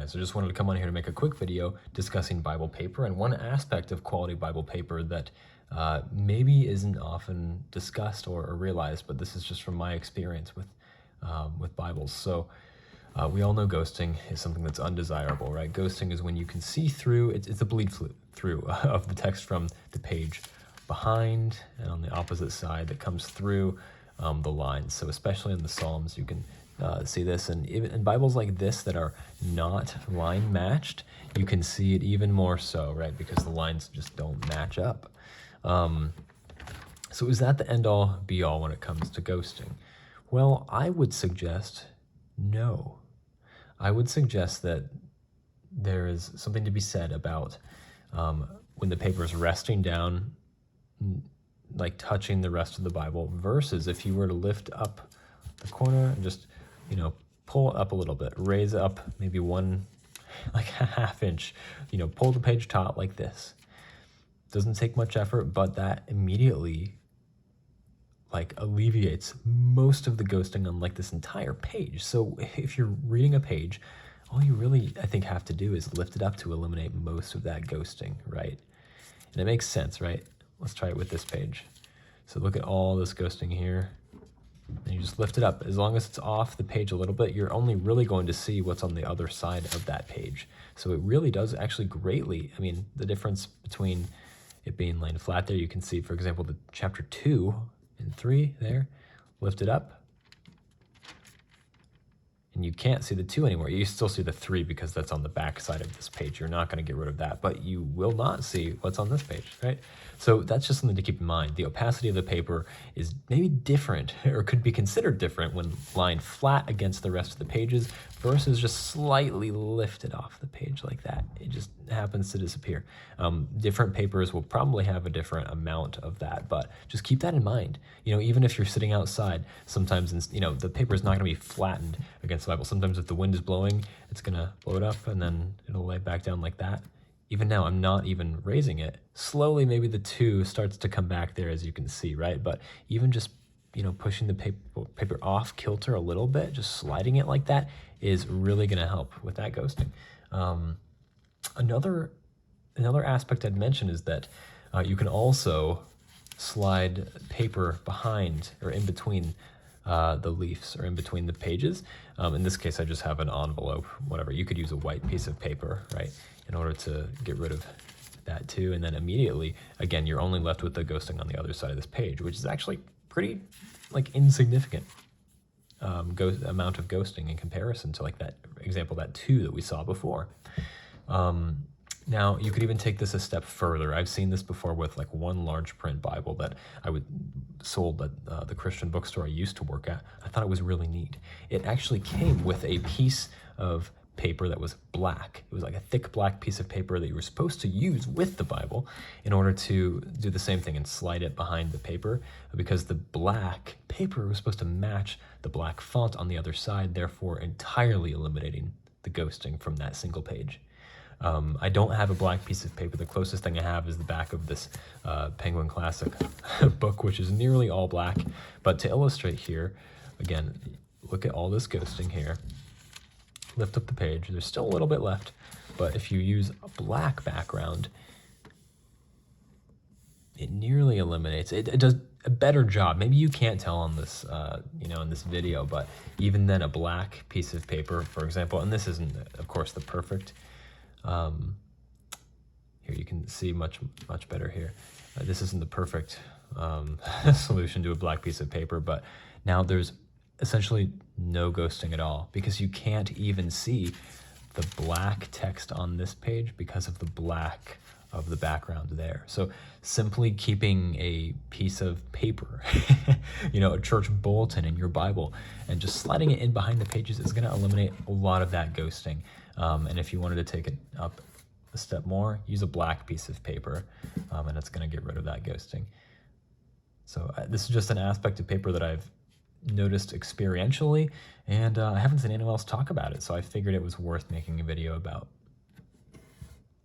guys. I just wanted to come on here to make a quick video discussing Bible paper and one aspect of quality Bible paper that maybe isn't often discussed or realized, but this is just from my experience with Bibles. So we all know ghosting is something that's undesirable, right? Ghosting is when you can see through, it's a bleed through of the text from the page behind and on the opposite side that comes through the lines. So especially in the Psalms, you can see this, and even in Bibles like this that are not line matched, you can see it even more so, right? Because the lines just don't match up. So is that the end-all be-all when it comes to ghosting? Well, I would suggest no. I would suggest that there is something to be said about when the paper is resting down, like touching the rest of the Bible, versus if you were to lift up the corner and just, pull it up a little bit, raise it up maybe like a half inch, pull the page taut like this. Doesn't take much effort, but that immediately alleviates most of the ghosting on this entire page. So if you're reading a page, all you really, I think, have to do is lift it up to eliminate most of that ghosting, right? And it makes sense, right? Let's try it with this page. So look at all this ghosting here, and you just lift it up. As long as it's off the page a little bit, you're only really going to see what's on the other side of that page. So it really does actually greatly, the difference between it being laying flat there, you can see, for example, the chapter 2 and 3 there, lift it up, and you can't see the 2 anymore. You still see the 3 because that's on the back side of this page. You're not going to get rid of that, but you will not see what's on this page, right? So that's just something to keep in mind. The opacity of the paper is maybe different, or could be considered different, when lying flat against the rest of the pages versus just slightly lifted off the page like that. It just happens to disappear. Different papers will probably have a different amount of that, but just keep that in mind. Even if you're sitting outside, sometimes, the paper is not going to be flattened against the Bible. Sometimes if the wind is blowing, it's going to blow it up and then it'll lay back down like that. Even now, I'm not even raising it. Slowly, maybe the 2 starts to come back there, as you can see, right? But even just, pushing the paper off kilter a little bit, just sliding it like that, is really going to help with that ghosting. Another aspect I'd mention is that you can also slide paper behind or in between the leaves, or in between the pages. In this case, I just have an envelope, whatever. You could use a white piece of paper, right, in order to get rid of that too. And then immediately, again, you're only left with the ghosting on the other side of this page, which is actually pretty insignificant amount of ghosting in comparison to that example, that 2 that we saw before. Now, you could even take this a step further. I've seen this before with one large print Bible that I sold at the Christian bookstore I used to work at. I thought it was really neat. It actually came with a piece of paper that was black. It was like a thick black piece of paper that you were supposed to use with the Bible in order to do the same thing and slide it behind the paper, because the black paper was supposed to match the black font on the other side, therefore entirely eliminating the ghosting from that single page. I don't have a black piece of paper. The closest thing I have is the back of this Penguin Classic book, which is nearly all black. But to illustrate here, again, look at all this ghosting here. Lift up the page. There's still a little bit left, but if you use a black background, it nearly eliminates. It does a better job. Maybe you can't tell on this, in this video, but even then, a black piece of paper, for example, and this isn't, of course, the perfect. Here you can see much better here. This isn't the perfect solution to a black piece of paper, but now there's essentially no ghosting at all, because you can't even see the black text on this page because of the black of the background there. So simply keeping a piece of paper, a church bulletin in your Bible, and just sliding it in behind the pages is going to eliminate a lot of that ghosting. And if you wanted to take it up a step more, use a black piece of paper, and it's going to get rid of that ghosting. So this is just an aspect of paper that I've noticed experientially, and I haven't seen anyone else talk about it, so I figured it was worth making a video about.